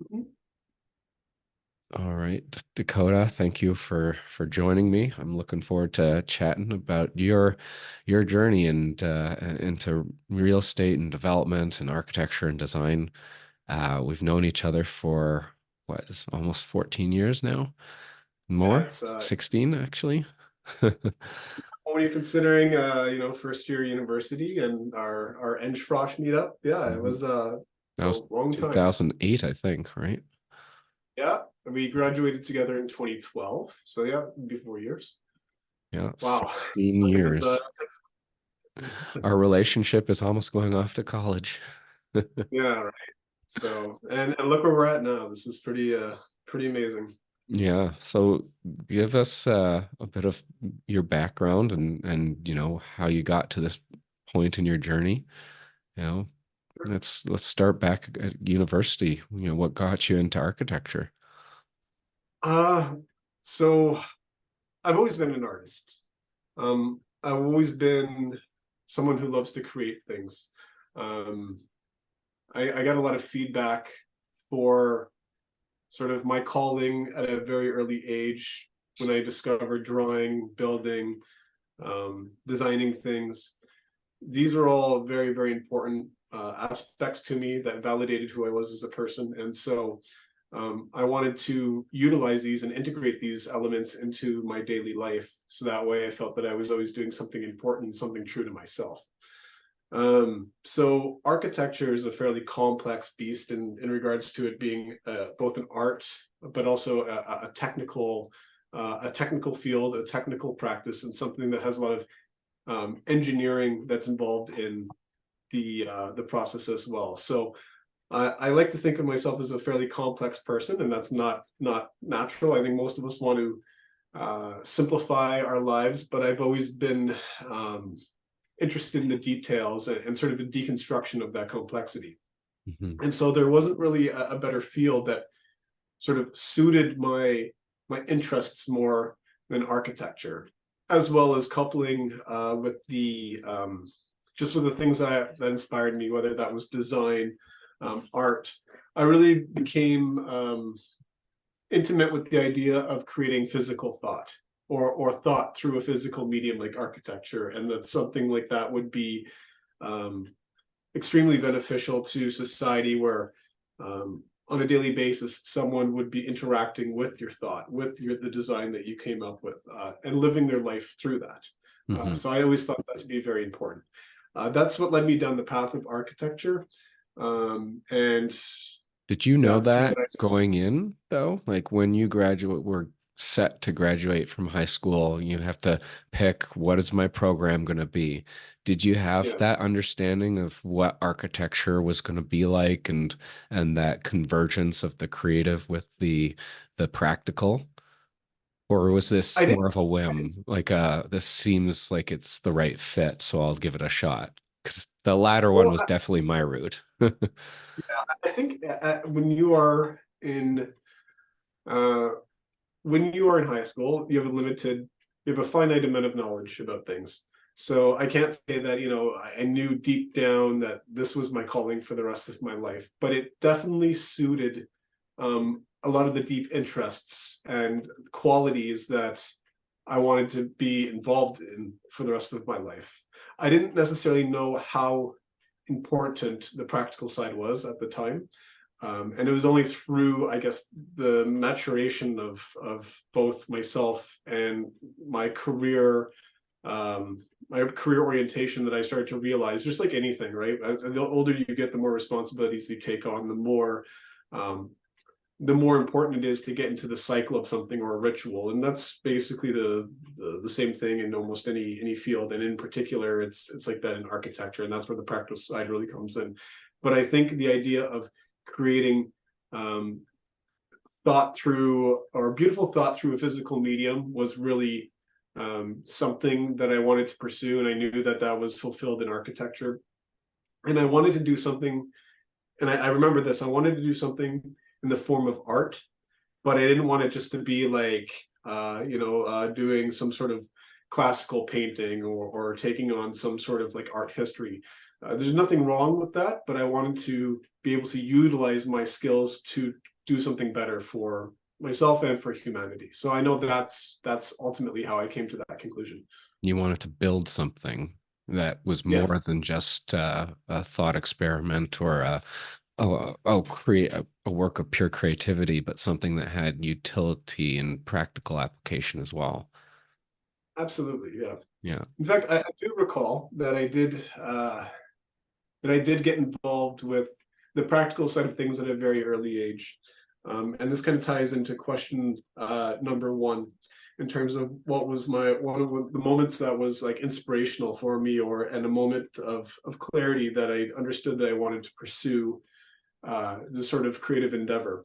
Mhm. All right, Dacoda, thank you for joining me. I'm looking forward to chatting about your journey and into real estate and development and architecture and design. We've known each other for what is almost 14 years now? Yeah, More? 16 actually. only considering first year university and our Engfrosch meetup. Yeah, it Mhm. was That a was long time. 2008, I think, right? Yeah, we graduated together in 2012. So yeah, it'd be 4 years. Yeah, Wow. 16 So I think it's years. Our relationship is almost going off to college. yeah, right. So and look where we're at now. This is pretty amazing. Yeah, so give us a bit of your background and how you got to this point in your journey. You know, let's start back at university. What got you into architecture? Uh so I've always been an artist. I've always been someone who loves to create things. Um, I got a lot of feedback for sort of my calling at a very early age when I discovered drawing, building, designing things. These are all very, very important aspects to me that validated who I was as a person. And so I wanted to utilize these and integrate these elements into my daily life. So that way I felt that I was always doing something important, something true to myself. So architecture is a fairly complex beast in regards to it being both an art, but also a technical field, a technical practice, and something that has a lot of engineering that's involved in the process as well. So I like to think of myself as a fairly complex person, and that's not natural. I think most of us want to simplify our lives, but I've always been um, interested in the details and sort of the deconstruction of that complexity. Mhm. And so there wasn't really a better field that sort of suited my interests more than architecture, as well as coupling with the just with the things that inspired me, whether that was design, art. I really became intimate with the idea of creating physical thought or thought through a physical medium like architecture, and that something like that would be um, extremely beneficial to society where on a daily basis someone would be interacting with your thought with the design that you came up with and living their life through that. Mhm. So I always thought that to be very important. That's what led me down the path of architecture, and Did you know that's that what I going in, though? Like when you graduate, we're set to graduate from high school, you have to pick what is my program going to be. Did you have yeah that understanding of what architecture was going to be like and that convergence of the creative with the practical? Or was I this think more of a whim? Like this seems like it's the right fit, so I'll give it a shot. Because the latter one well was definitely my route. I think when you are in uh, high school, you have a finite amount of knowledge about things. So I can't say that, I knew deep down that this was my calling for the rest of my life, but it definitely suited a lot of the deep interests and qualities that I wanted to be involved in for the rest of my life. I didn't necessarily know how important the practical side was at the time. And it was only through, I guess, the maturation of both myself and my career orientation that I started to realize, just like anything, right? The older you get, the more responsibilities you take on, um, the more important it is to get into the cycle of something or a ritual. And that's basically the same thing in almost any field. And in particular, it's like that in architecture, and that's where the practical side really comes in. But I think the idea of creating um, thought through or beautiful thought through a physical medium was really something that I wanted to pursue, and I knew that that was fulfilled in architecture. And I wanted to do something, and I remember this. I wanted to do something in the form of art, but I didn't want it just to be like doing some sort of classical painting or taking on some sort of like art history. There's nothing wrong with that, but I wanted to be able to utilize my skills to do something better for myself and for humanity. So I know that's ultimately how I came to that conclusion. You wanted to build something that was more Yes, than just a thought experiment or create a work of pure creativity, but something that had utility and practical application as well. absolutely. Yeah. Yeah. In fact, I do recall that I did get involved with the practical side of things at a very early age. And this kind of ties into question number one, in terms of what was one of the moments that was like inspirational for me, or and a moment of clarity that I understood that I wanted to pursue this sort of creative endeavor.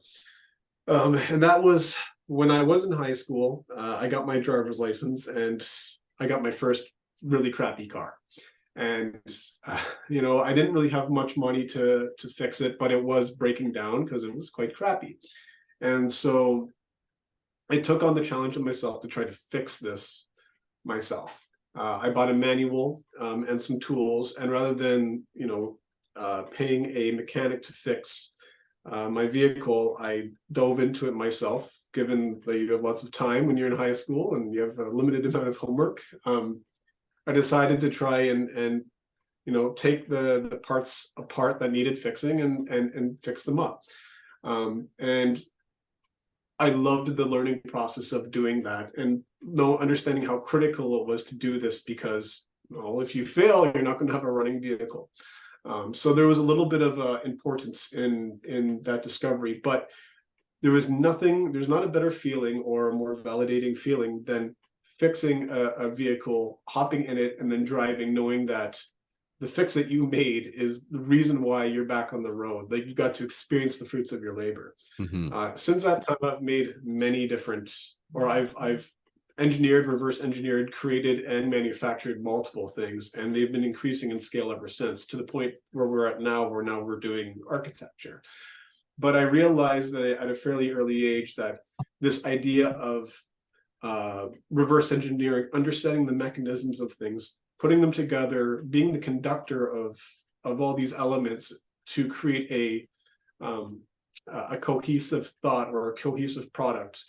And that was when I was in high school. I got my driver's license and I got my first really crappy car. And I didn't really have much money to fix it, but it was breaking down because it was quite crappy. And so I took on the challenge of myself to try to fix this myself. I bought a manual and some tools, and rather than paying a mechanic to fix my vehicle, I dove into it myself. Given that you have lots of time when you're in high school and you have a limited amount of homework, I decided to try and take the parts apart that needed fixing and fix them up. And I loved the learning process of doing that, and understanding how critical it was to do this, because if you fail, you're not going to have a running vehicle. So there was a little bit of importance in that discovery, but there's not a better feeling or a more validating feeling than fixing a vehicle, hopping in it, and then driving, knowing that the fix that you made is the reason why you're back on the road. Like, you got to experience the fruits of your labor. Hmm. Since that time, I've made many different, or I've engineered, reverse engineered, created, and manufactured multiple things, and they've been increasing in scale ever since, to the point where we're at now, where now we're doing architecture. But I realized that at a fairly early age that this idea of reverse engineering, understanding the mechanisms of things, putting them together, being the conductor of all these elements to create a cohesive thought or a cohesive product,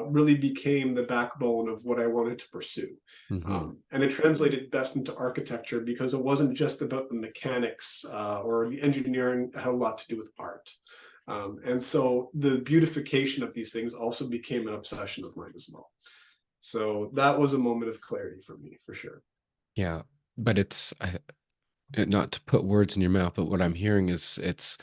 really became the backbone of what I wanted to pursue. Hmm. And it translated best into architecture, because it wasn't just about the mechanics or the engineering. It had a lot to do with art. And so the beautification of these things also became an obsession of mine as well. So that was a moment of clarity for me, for sure. Yeah. But not to put words in your mouth, but what I'm hearing is it's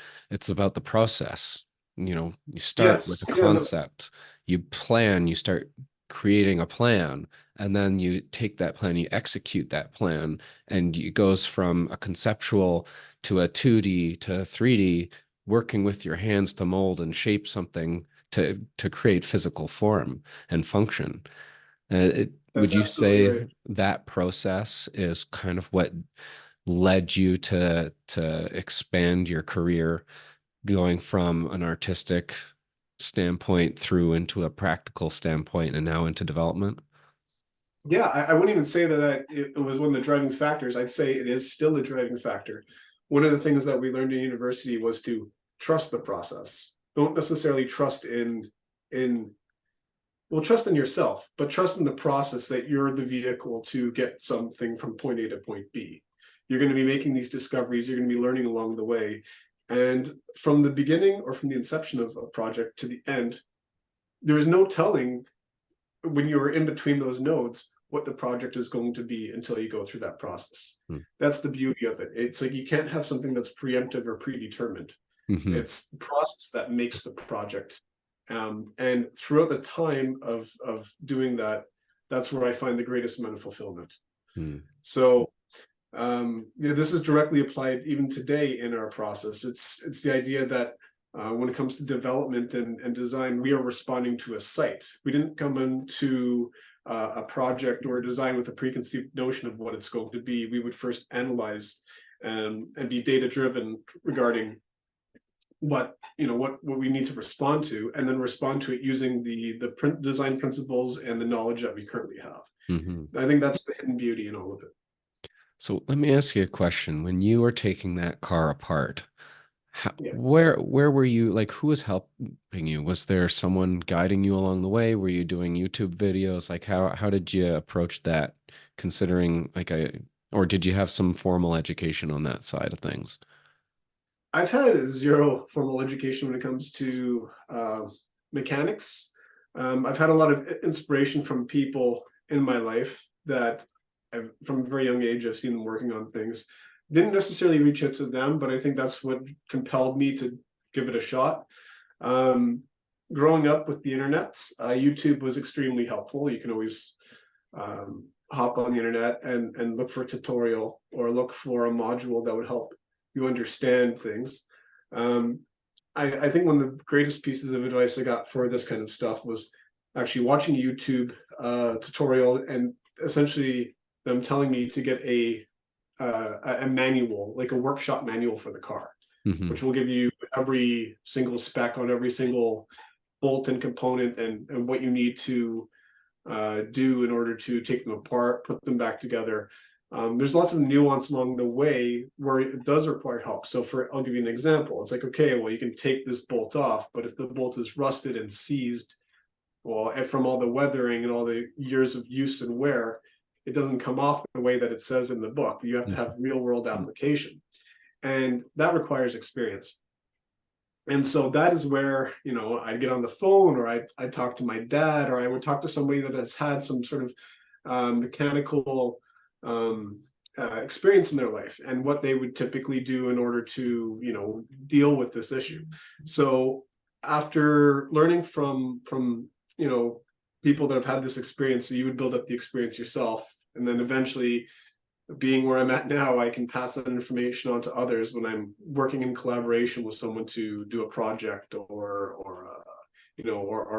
about the process. You start with Yes. a Yeah. No. concept, you plan, you start creating a plan, and then you take that plan, you execute that plan, and it goes from a conceptual to a 2D to a 3D, working with your hands to mold and shape something to create physical form and function. Would That's you absolutely say right. that process is kind of what led you to expand your career, going from an artistic standpoint through into a practical standpoint and now into development? Yeah, I wouldn't even say that it was one of the driving factors. I'd say it is still a driving factor. One of the things that we learned in university was to trust the process. Don't necessarily trust in well, trust in yourself, but trust in the process, that you're the vehicle to get something from point A to point B. You're going to be making these discoveries, you're going to be learning along the way. And from the beginning, or from the inception of a project to the end, there's no telling, when you're in between those nodes, what the project is going to be until you go through that process. That's the beauty of it. It's like you can't have something that's preemptive or predetermined. Mm-hmm. It's the process that makes the project. And throughout the time of doing that, that's where I find the greatest amount of fulfillment. Mm-hmm. So this is directly applied even today in our process. It's the idea that when it comes to development and design, we are responding to a site. We didn't come into a project or a design with a preconceived notion of what it's going to be. We would first analyze and be data driven regarding what we need to respond to, and then respond to it using the design principles and the knowledge that we currently have. Mm-hmm. I think that's the hidden beauty in all of it. So let me ask you a question. When you were taking that car apart, Yeah. where were you? Like, who was helping you? Was there someone guiding you along the way? Were you doing YouTube videos? Like, how did you approach that, considering like or did you have some formal education on that side of things? I've had zero formal education when it comes to mechanics. I've had a lot of inspiration from people in my life that from a very young age, I've seen them working on things. Didn't necessarily reach out to them, but I think that's what compelled me to give it a shot. Um, Growing up with the internet, YouTube was extremely helpful. You can always hop on the internet and look for a tutorial or look for a module that would help you understand things. Um, I think one of the greatest pieces of advice I got for this kind of stuff was actually watching a YouTube tutorial and essentially them telling me to get a manual, like a workshop manual for the car, Hmm. which will give you every single spec on every single bolt and component and what you need to do in order to take them apart, put them back together. There's lots of nuance along the way where it does require help. So I'll give you an example. It's like, okay, well, you can take this bolt off, but if the bolt is rusted and seized, well, from all the weathering and all the years of use and wear, it doesn't come off the way that it says in the book. You have to have real world application. And that requires experience. And so that is where, I'd get on the phone or I'd talk to my dad or I would talk to somebody that has had some sort of mechanical um, experience in their life and what they would typically do in order to, deal with this issue. So after learning from, people that have had this experience, so you would build up the experience yourself. And then eventually being where I'm at now, I can pass that information on to others when I'm working in collaboration with someone to do a project or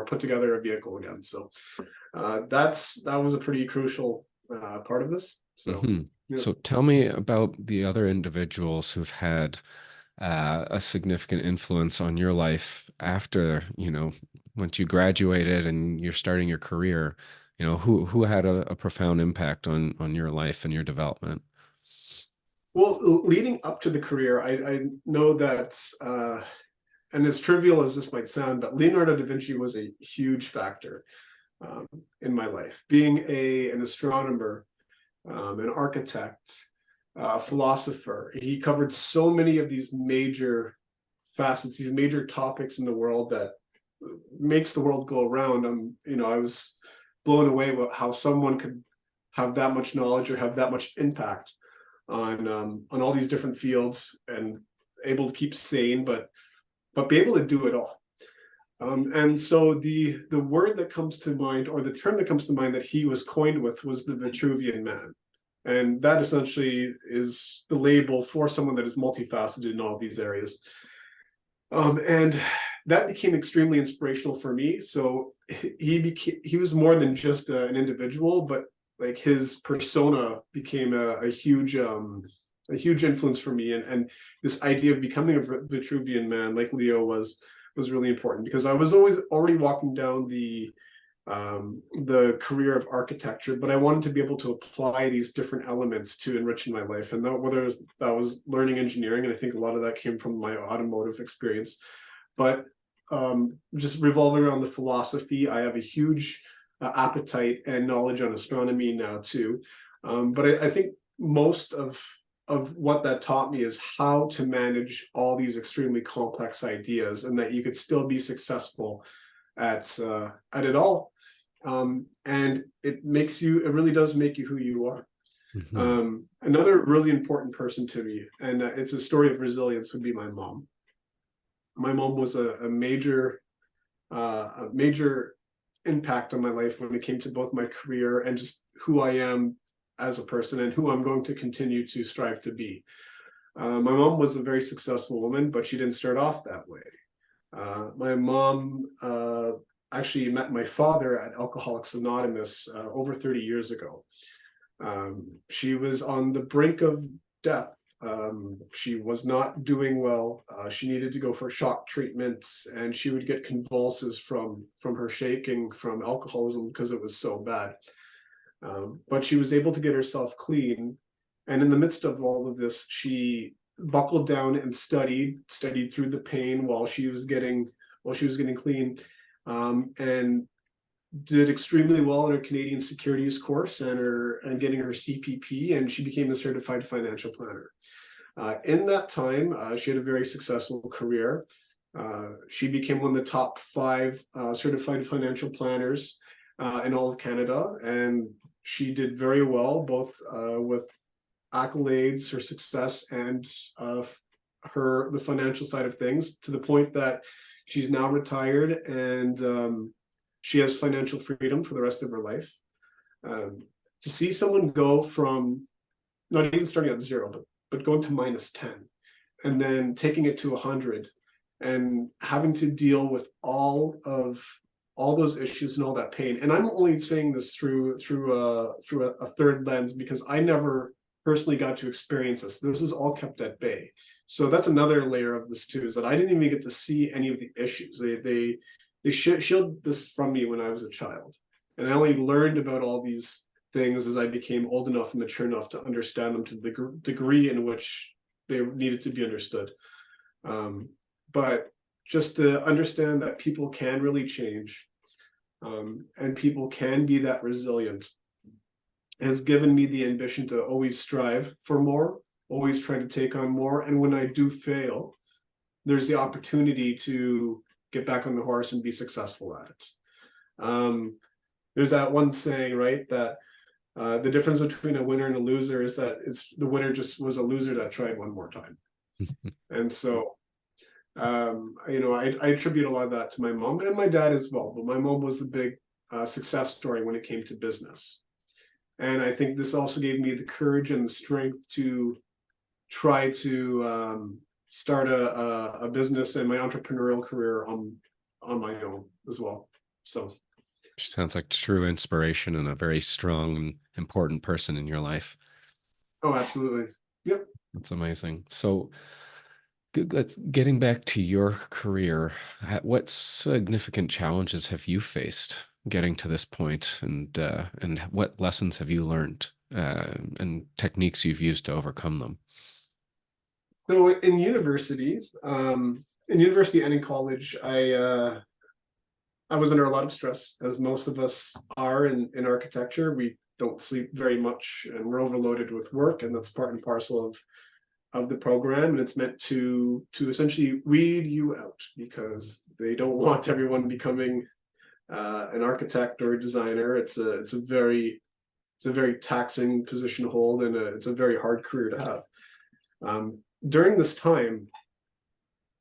put together a vehicle again. So that was a pretty crucial part of this. So Hmm. yeah. So tell me about the other individuals who've had a significant influence on your life after, once you graduated and you're starting your career, who had a profound impact on your life and your development? Well, leading up to the career, I know that, and as trivial as this might sound, but Leonardo da Vinci was a huge factor in my life. Being an astronomer, an architect, a philosopher. He covered so many of these major facets, these major topics in the world that makes the world go around. I was blown away with how someone could have that much knowledge or have that much impact on all these different fields and able to keep sane, but be able to do it all. And so the word that comes to mind, or the term that comes to mind that he was coined with, was the Vitruvian Man. And that essentially is the label for someone that is multifaceted in all these areas. And that became extremely inspirational for me. So he was more than just an individual, but like his persona became a huge influence for me. And this idea of becoming a Vitruvian Man, like Leo was really important because I was already walking down the career of architecture, but I wanted to be able to apply these different elements to enriching my life. And whether that was learning engineering, and I think a lot of that came from my automotive experience, but just revolving around the philosophy, I have a huge appetite and knowledge on astronomy now too. But I think most of what that taught me is how to manage all these extremely complex ideas, and that you could still be successful at it all. And it really does make you who you are. Hmm. Another really important person to me, and it's a story of resilience, would be my mom. My mom was a major impact on my life when it came to both my career and just who I am as a person and who I'm going to continue to strive to be. My mom was a very successful woman, but she didn't start off that way. My mom actually met my father at Alcoholics Anonymous over 30 years ago. She was on the brink of death. She was not doing well. She needed to go for shock treatments, and she would get convulses from her shaking from alcoholism because it was so bad. But she was able to get herself clean And in the midst of all of this, she buckled down and studied through the pain while she was getting clean, and did extremely well in her Canadian securities course and getting her CPP, and she became a certified financial planner. In that time, she had a very successful career. She became one of the top 5 certified financial planners in all of Canada, and she did very well, both with accolades, her success, and the financial side of things, to the point that she's now retired, and she has financial freedom for the rest of her life. To see someone go from not even starting at 0, but going to -10, and then taking it to 100, and having to deal with all those issues and all that pain. And I'm only saying this through a third lens, because I never personally got to experience this. This is all kept at bay. So that's another layer of this too, is that I didn't even get to see any of the issues. They shielded this from me when I was a child, and I only learned about all these things as I became old enough and mature enough to understand them to the degree in which they needed to be understood. But just to understand that people can really change, and people can be that resilient, has given me the ambition to always strive for more, always try to take on more. And when I do fail, there's the opportunity to get back on the horse and be successful at it. There's that one saying, right, that the difference between a winner and a loser is that the winner just was a loser that tried one more time. And so, I attribute a lot of that to my mom and my dad as well. But my mom was the big success story when it came to business. And I think this also gave me the courage and the strength to try to start a business and my entrepreneurial career on my own as well. So She sounds like true inspiration and a very strong and important person in your life. oh, absolutely. Yep. That's amazing. So getting back to your career, what significant challenges have you faced getting to this point, and what lessons have you learned, and techniques you've used to overcome them? So in university, and in college, I was under a lot of stress, as most of us are in architecture. We don't sleep very much, and we're overloaded with work, and that's part and parcel of the program. And it's meant to essentially weed you out, because they don't want everyone becoming an architect or a designer. It's a very taxing position to hold, and it's a very hard career to have. During this time,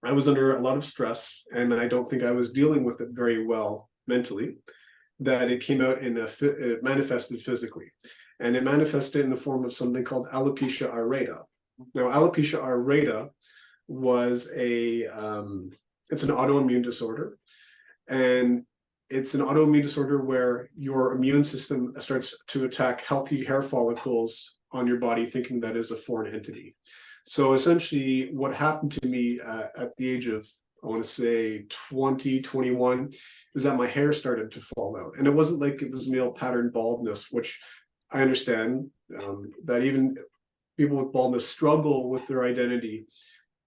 I was under a lot of stress, and I don't think I was dealing with it very well mentally, that it came out it manifested physically. And it manifested in the form of something called alopecia areata. Now, alopecia areata was it's an autoimmune disorder. And it's an autoimmune disorder where your immune system starts to attack healthy hair follicles on your body, thinking that is a foreign entity. So essentially what happened to me at the age of, I want to say 20, 21, is that my hair started to fall out. And it wasn't like it was male pattern baldness, which I understand that even people with baldness struggle with their identity.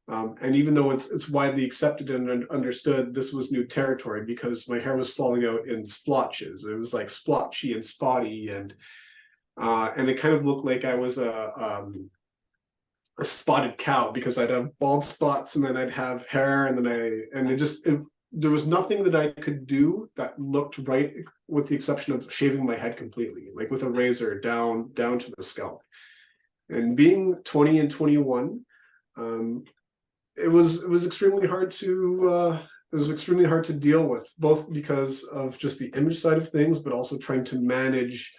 And even though it's widely accepted and understood, this was new territory, because my hair was falling out in splotches. It was like splotchy and spotty, and it kind of looked like I was a spotted cow, because I'd have bald spots, and then I'd have hair, and then there was nothing that I could do that looked right, with the exception of shaving my head completely, like with a razor down to the scalp. And being 20 and 21, it was extremely hard to deal with, both because of just the image side of things, but also trying to manage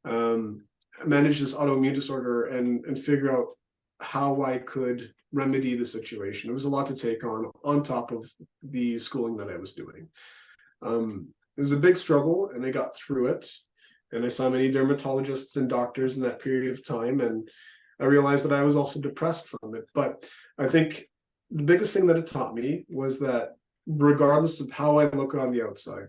this autoimmune disorder and figure out how I could remedy the situation. It was a lot to take on top of the schooling that I was doing. It was a big struggle, and I got through it. And I saw many dermatologists and doctors in that period of time, and I realized that I was also depressed from it. But I think the biggest thing that it taught me was that regardless of how I look on the outside,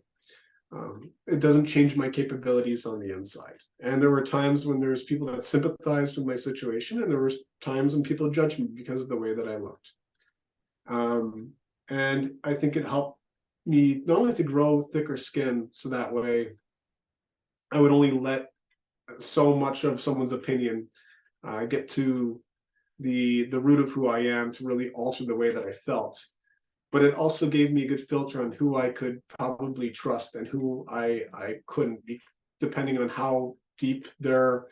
It doesn't change my capabilities on the inside. And there were times when there's people that sympathized with my situation, and there were times when people judged me because of the way that I looked. And I think it helped me not only to grow thicker skin, so that way I would only let so much of someone's opinion get to the root of who I am to really alter the way that I felt. But it also gave me a good filter on who I could probably trust and who I couldn't, be, depending on how deep their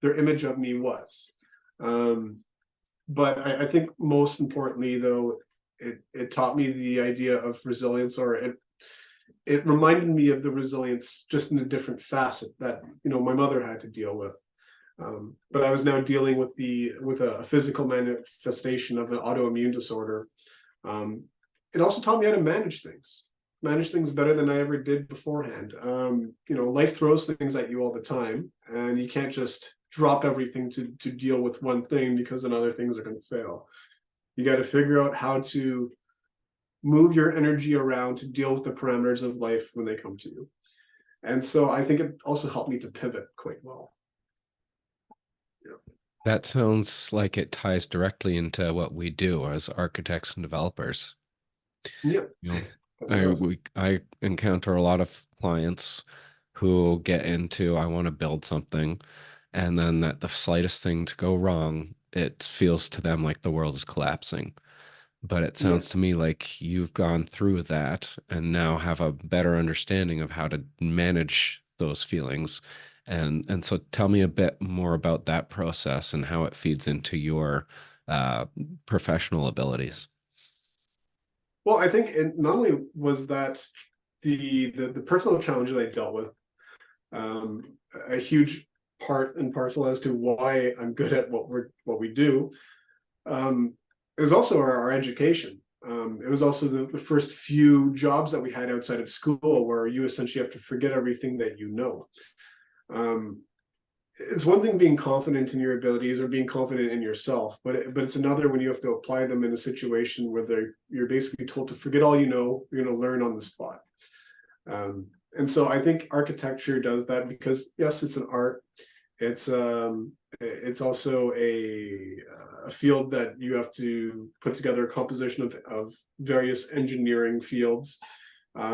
image of me was. But I think most importantly, though, it taught me the idea of resilience, or it reminded me of the resilience just in a different facet that my mother had to deal with. But I was now dealing with a physical manifestation of an autoimmune disorder. It also taught me how to manage things better than I ever did beforehand. Life throws things at you all the time, and you can't just drop everything to deal with one thing, because then other things are going to fail. You got to figure out how to move your energy around to deal with the parameters of life when they come to you. And so I think it also helped me to pivot quite well. Yeah. That sounds like it ties directly into what we do as architects and developers. Yeah. You know, It I does. we I encounter a lot of clients who get into, I want to build something, and then that the slightest thing to go wrong, it feels to them like the world is collapsing. But it Yeah. sounds to me like you've gone through that and now have a better understanding of how to manage those feelings. And so tell me a bit more about that process and how it feeds into your uh, professional abilities. Well, I think it not only was that the personal challenges I dealt with, um, a huge part and parcel as to why I'm good at what we do, um, is also our education. It was also the first few jobs that we had outside of school, where you essentially have to forget everything that you know. Um, it's one thing being confident in your abilities or being confident in yourself, but it's another when you have to apply them in a situation where you're basically told to forget all you know. You're going to learn on the spot. And so I think architecture does that, because yes, it's an art. It's also a field that you have to put together a composition of various engineering fields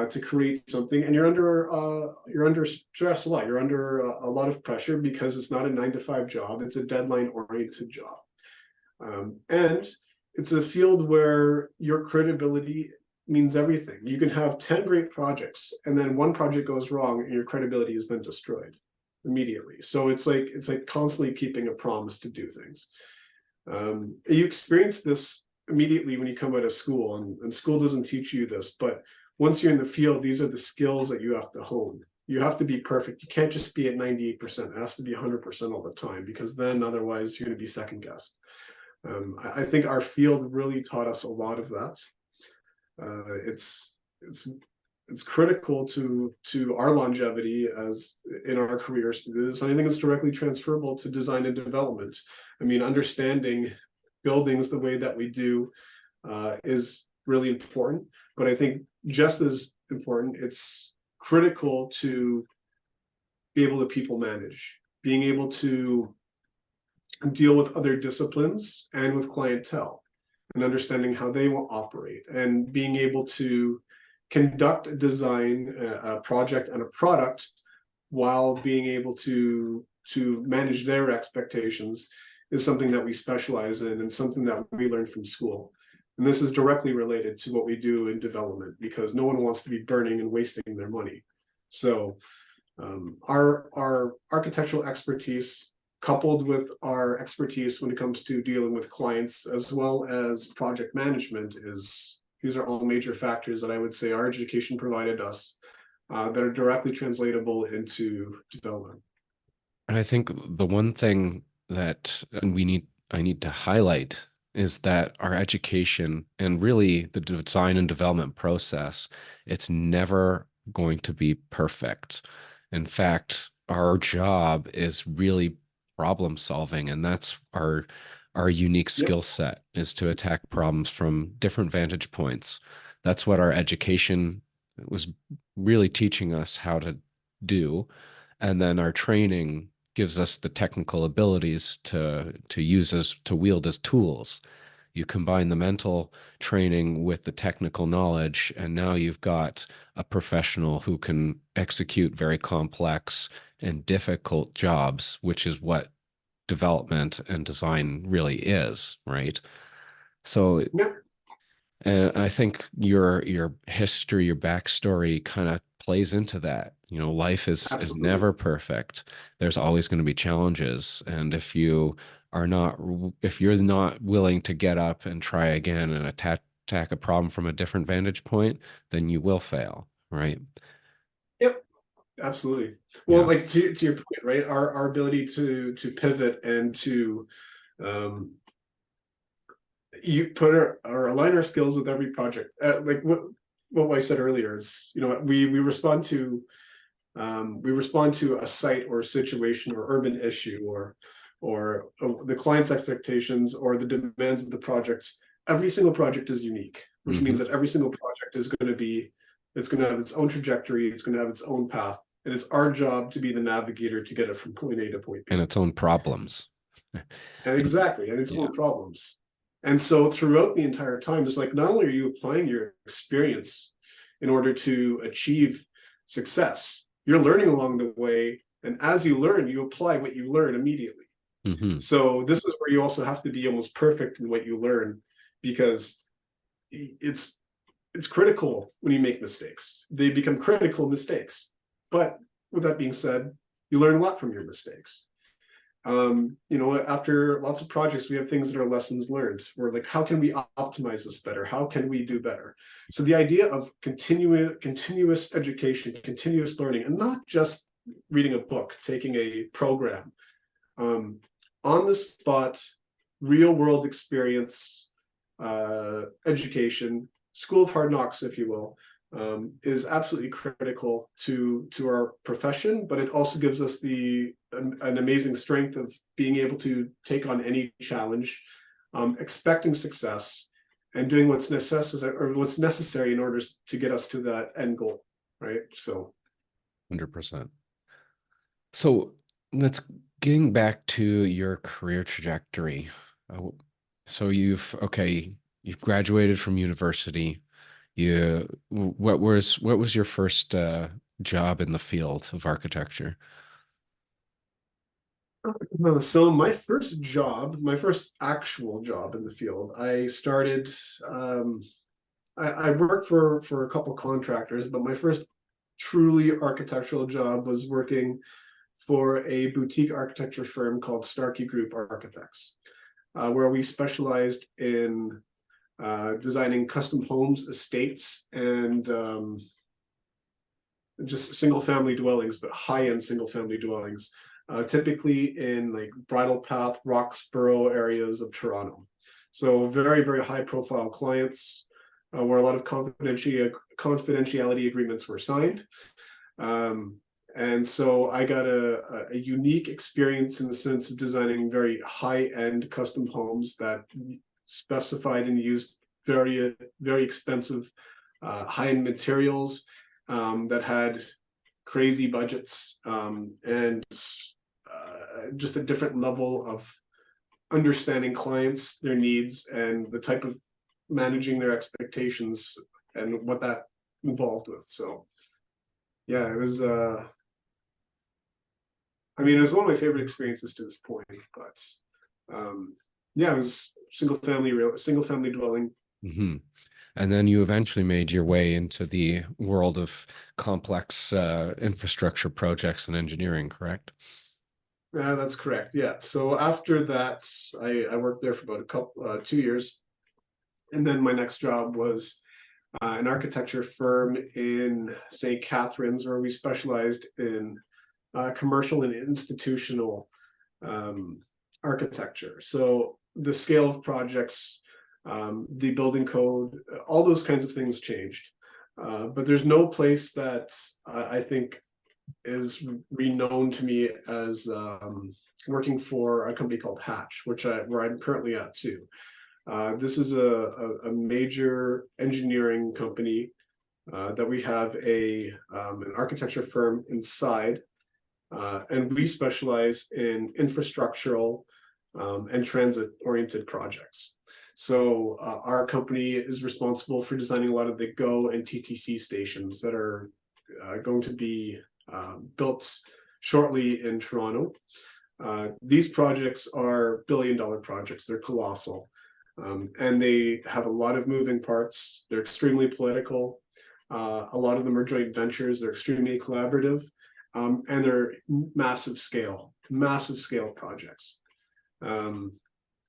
to create something, and you're under stress a lot. You're under a lot of pressure, because it's not a 9 to 5 job. It's a deadline oriented job, and it's a field where your credibility means everything. You can have 10 great projects, and then one project goes wrong, and your credibility is then destroyed immediately. So it's like constantly keeping a promise to do things. You experience this immediately when you come out of school, and school doesn't teach you this, but once you're in the field, these are the skills that you have to hone. You have to be perfect. You can't just be at 98%. It has to be 100% all the time, because then otherwise you're going to be second guessed. I think our field really taught us a lot of that. It's critical to our longevity as in our careers to do this. And I think it's directly transferable to design and development. I mean, understanding buildings the way that we do is really important, but I think just as important, it's critical to be able to people manage, being able to deal with other disciplines and with clientele, and understanding how they will operate, and being able to conduct a design, a project, and a product while being able to manage their expectations is something that we specialize in, and something that we learn from school. And this is directly related to what we do in development, because no one wants to be burning and wasting their money. So our architectural expertise, coupled with our expertise when it comes to dealing with clients as well as project management, these are all major factors that I would say our education provided us that are directly translatable into development. And I think the one thing that I need to highlight is that our education and really the design and development process, it's never going to be perfect. In fact, our job is really problem solving, and that's our unique Yep. skill set is to attack problems from different vantage points. That's what our education It was really teaching us how to do, and then our training gives us the technical abilities to use as to wield as tools. You combine the mental training with the technical knowledge, and now you've got a professional who can execute very complex and difficult jobs, which is what development and design really is, right? So, Yeah, and I think your history, your backstory kind of plays into that. You know, life is absolutely. never perfect. There's always going to be challenges, and if you're not willing to get up and try again and attack a problem from a different vantage point, then you will fail, right? Yep, absolutely. Well, Yeah. like to your point, right? Our ability to pivot and to um, you put our align our skills with every project. Like what I said earlier is, you know, we respond to a site or situation or urban issue or the client's expectations or the demands of the project. Every single project is unique, which means Hmm. that every single project is going to be it's going to have its own trajectory, it's going to have its own path, and it's our job to be the navigator to get it from point A to point And B. its own problems. And exactly, and its Yeah. own problems. And so throughout the entire time, it's like not only are you applying your experience in order to achieve success, you're learning along the way. And as you learn, you apply what you learn immediately. Hmm. So this is where you also have to be almost perfect in what you learn, because it's it's critical when you make mistakes. They become critical mistakes. But with that being said, you learn a lot from your mistakes. You know, after lots of projects, we have things that are lessons learned. We're like, how can we optimize this better? How can we do better? So the idea of continuous education, continuous learning, and not just reading a book, taking a program, um, on the spot, real world experience, education, school of hard knocks, if you will, is absolutely critical to our profession. But it also gives us an amazing strength of being able to take on any challenge, expecting success, and doing what's necessary in order to get us to that end goal. Right. So 100%. So let's getting back to your career trajectory. Uh, so you've graduated from university. What was your first job in the field of architecture? So my first actual job in the field, I started. Um, I worked for a couple contractors, but my first truly architectural job was working for a boutique architecture firm called Starkey Group Architects, where we specialized in designing custom homes, estates, and just single family dwellings, but high end single family dwellings, typically in like Bridle Path, Roxborough areas of Toronto. So very, very high profile clients, where a lot of confidentiality agreements were signed. Um, and so I got a unique experience in the sense of designing very high end custom homes that specified and used very, very expensive high end materials, that had crazy budgets, and just a different level of understanding clients, their needs, and the type of managing their expectations and what that involved with. So yeah, it was I mean, it was one of my favorite experiences to this point, but yeah, it was single family dwelling. Hmm. And then you eventually made your way into the world of complex infrastructure projects and engineering, correct? That's correct. Yeah. So after that, I worked there for about 2 years, and then my next job was an architecture firm in St. Catharines, where we specialized in commercial and institutional um, architecture. So the scale of projects, the building code, all those kinds of things changed. But there's no place that I think is renowned to me as working for a company called Hatch, where I'm currently at too. This is a major engineering company, that we have an architecture firm inside, and we specialize in infrastructural and transit-oriented projects. So our company is responsible for designing a lot of the GO and TTC stations that are going to be built shortly in Toronto. These projects are billion-dollar projects. They're colossal. And they have a lot of moving parts. They're extremely political. A lot of them are joint ventures. They're extremely collaborative. And they're massive scale projects.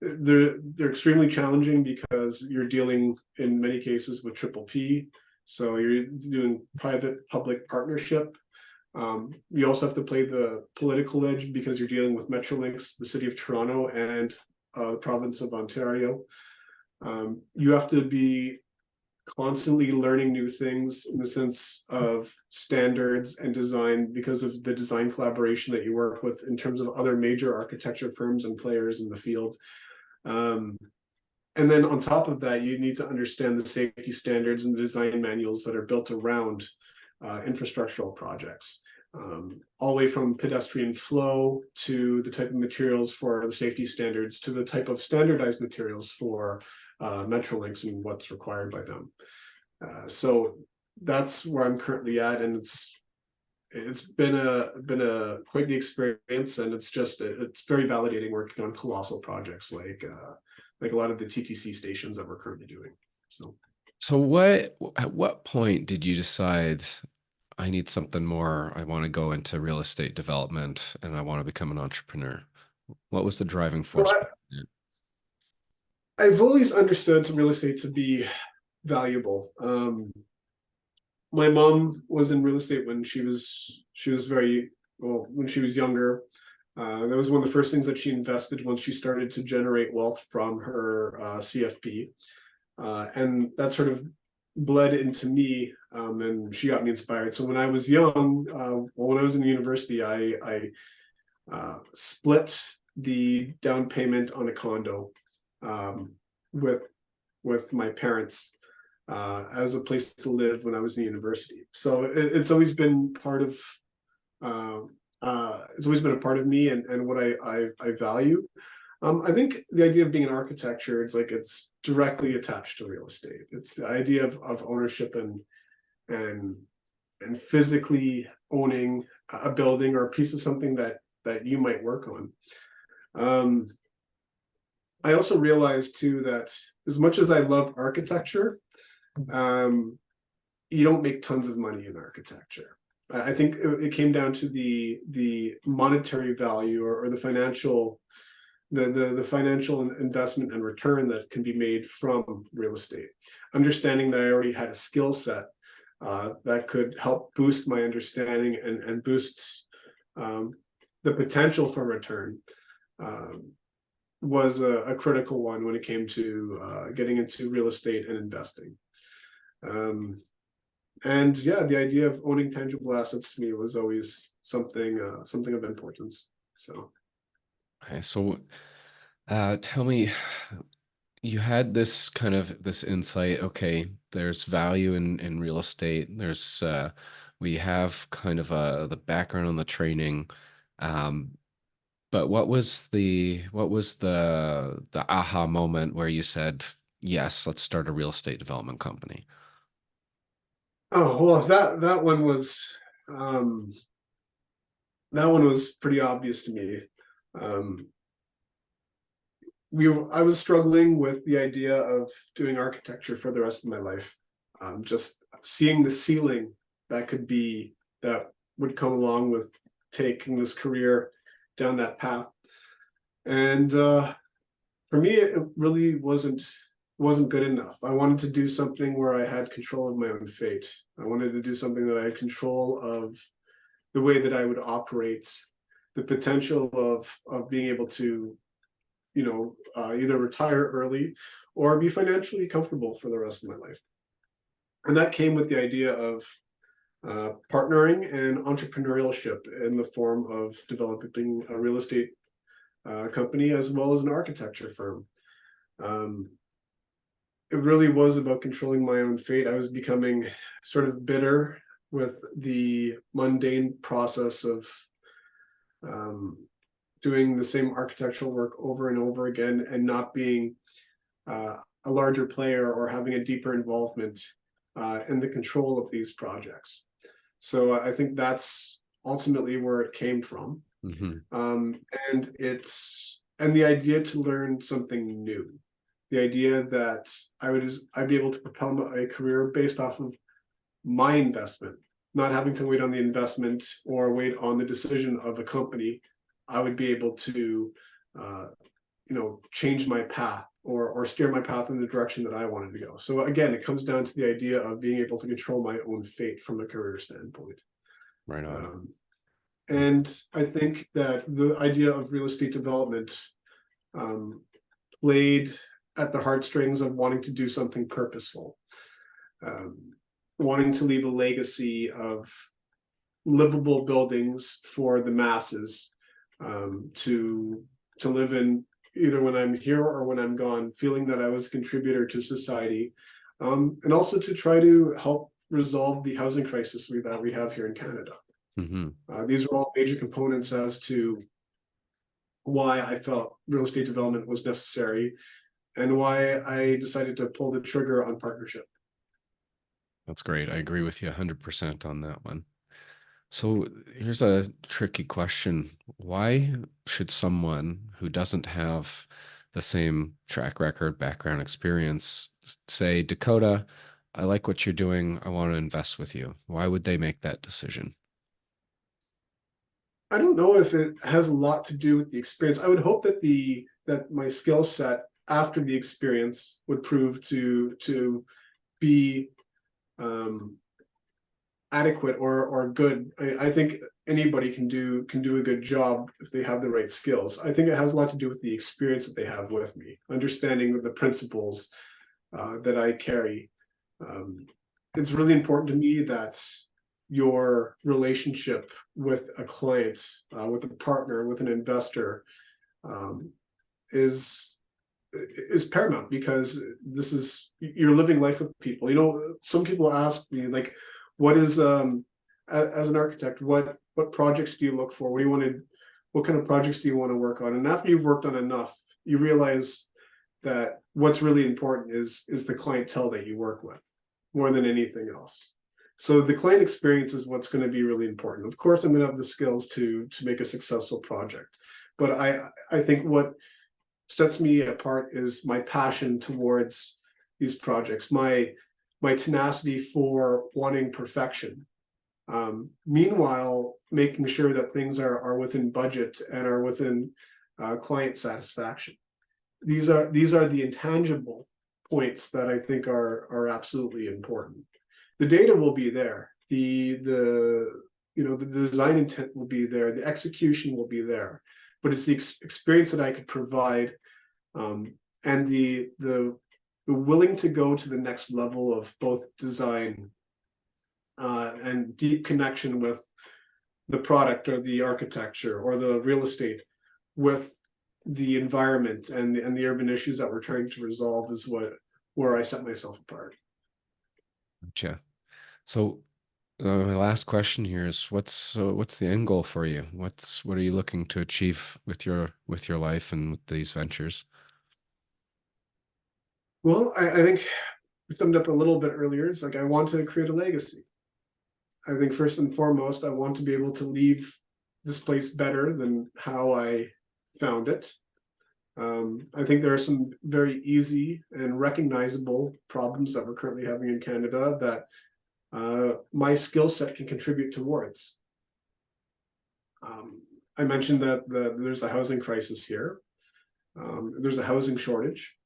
They're extremely challenging because you're dealing in many cases with triple P. So you're doing private-public partnership. You also have to play the political edge because you're dealing with Metrolinx, the City of Toronto, and the province of Ontario. You have to be constantly learning new things in the sense of standards and design because of the design collaboration that you work with in terms of other major architecture firms and players in the field. And then on top of that, you need to understand the safety standards and the design manuals that are built around infrastructural projects, all the way from pedestrian flow to the type of materials for the safety standards to the type of standardized materials for Metrolinx and what's required by them. So that's where I'm currently at, and it's been quite the experience, and it's very validating working on colossal projects like a lot of the TTC stations that we're currently doing. So at what point did you decide I need something more? I want to go into real estate development and I want to become an entrepreneur. What was the driving force? Well, I've always understood real estate to be valuable. My mom was in real estate when she was when she was younger. That was one of the first things that she invested once she started to generate wealth from her CFP. And that sort of bled into me, and she got me inspired. So when I was young, when I was in university, I split the down payment on a condo with my parents as a place to live when I was in university. So it's always been part of a part of me and what I value. I think the idea of being an architecture, it's directly attached to real estate. It's the idea of ownership and physically owning a building or a piece of something that you might work on. I also realized too that as much as I love architecture, you don't make tons of money in architecture. I think it came down to the monetary value or the financial investment and return that can be made from real estate. Understanding that I already had a skill set that could help boost my understanding and boost the potential for return was a critical one when it came to getting into real estate and investing. And yeah, the idea of owning tangible assets to me was always something of importance. So. Okay, so tell me, you had this insight, okay, there's value in real estate. There's we have kind of the background on the training. But what was the aha moment where you said, yes, let's start a real estate development company? Oh, well, that one was pretty obvious to me. I was struggling with the idea of doing architecture for the rest of my life. Just seeing the ceiling that would come along with taking this career down that path. And for me, it really wasn't good enough. I wanted to do something where I had control of my own fate. I wanted to do something that I had control of the way that I would operate, the potential of being able to, either retire early or be financially comfortable for the rest of my life. And that came with the idea of partnering and entrepreneurship in the form of developing a real estate company as well as an architecture firm. it really was about controlling my own fate. I was becoming sort of bitter with the mundane process of um, doing the same architectural work over and over again, and not being a larger player or having a deeper involvement in the control of these projects. So I think that's ultimately where it came from. Hmm. And and the idea to learn something new, the idea that I'd be able to propel a career based off of my investment, not having to wait on the investment or wait on the decision of a company. I would be able to, uh, change my path, or steer my path in the direction that I wanted to go. So again, it comes down to the idea of being able to control my own fate from a career standpoint. Right on. Um, and I think that the idea of real estate development um, played at the heartstrings of wanting to do something purposeful, um, wanting to leave a legacy of livable buildings for the masses, to live in, either when I'm here or when I'm gone, feeling that I was a contributor to society, and also to try to help resolve the housing crisis that we have here in Canada. Hmm. These are all major components as to why I felt real estate development was necessary, and why I decided to pull the trigger on partnership. That's great. I agree with you 100% on that one. So here's a tricky question. Why should someone who doesn't have the same track record, background, experience say, Dacoda, I like what you're doing. I want to invest with you? Why would they make that decision? I don't know if it has a lot to do with the experience. I would hope that my skill set after the experience would prove to be um, adequate or good. I think anybody can do a good job if they have the right skills. I think it has a lot to do with the experience that they have with me, understanding the principles that I carry. Um, it's really important to me that your relationship with a client, with a partner, with an investor, um, is is paramount, because this is, you're living life with people. Some people ask me, like, what is as an architect, what projects do you look for? What kind of projects do you want to work on? And after you've worked on enough, you realize that what's really important is the clientele that you work with, more than anything else. So the client experience is what's going to be really important. Of course, I'm going to have the skills to make a successful project, but I think what sets me apart is my passion towards these projects, my tenacity for wanting perfection. Meanwhile, making sure that things are within budget and are within client satisfaction. These are the intangible points that I think are absolutely important. The data will be there. The design intent will be there. The execution will be there, but it's the experience that I could provide, and the willing to go to the next level of both design and deep connection with the product or the architecture or the real estate, with the environment and the urban issues that we're trying to resolve, is where I set myself apart. Gotcha. So my last question here is what's the end goal for you? What are you looking to achieve with your life and with these ventures? Well, I think we summed up a little bit earlier. It's like I want to create a legacy. I think first and foremost, I want to be able to leave this place better than how I found it. I think there are some very easy and recognizable problems that we're currently having in Canada that my skill set can contribute towards. I mentioned that there's a housing crisis here. There's a housing shortage.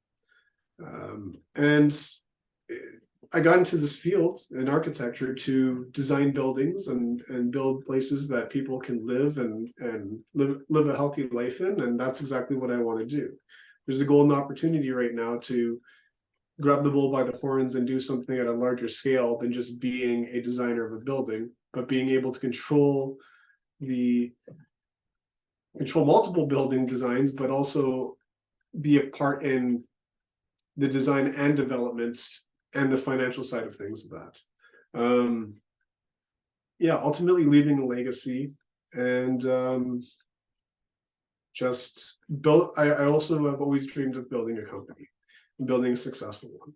And I got into this field in architecture to design buildings and build places that people can live and live a healthy life in. And that's exactly what I want to do. There's a golden opportunity right now to grab the bull by the horns and do something at a larger scale than just being a designer of a building, but being able to control multiple building designs, but also be a part in the design and development and the financial side of things of that. Yeah, ultimately leaving a legacy and just build. I also have always dreamed of building a company, building a successful one.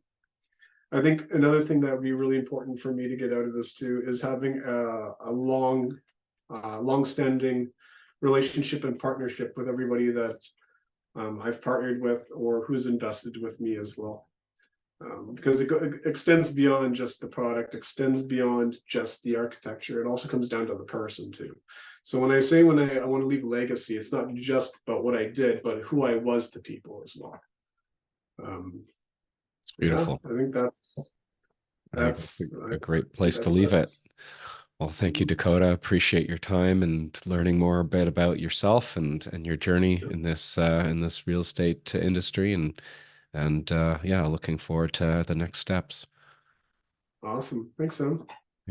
I think another thing that would be really important for me to get out of this too is having a long-standing relationship and partnership with everybody that I've partnered with or who's invested with me as well. Because it extends beyond just the product, extends beyond just the architecture. It also comes down to the person too. So when I say I want to leave a legacy, it's not just about what I did, but who I was to people as well. It's Yeah, beautiful. I think that's I think it's that's a great place to that's leave that. it. Well, thank you, Dacoda. Appreciate your time and learning more a bit about yourself and your journey in this real estate industry and yeah, looking forward to the next steps. Awesome. Thanks, Sam.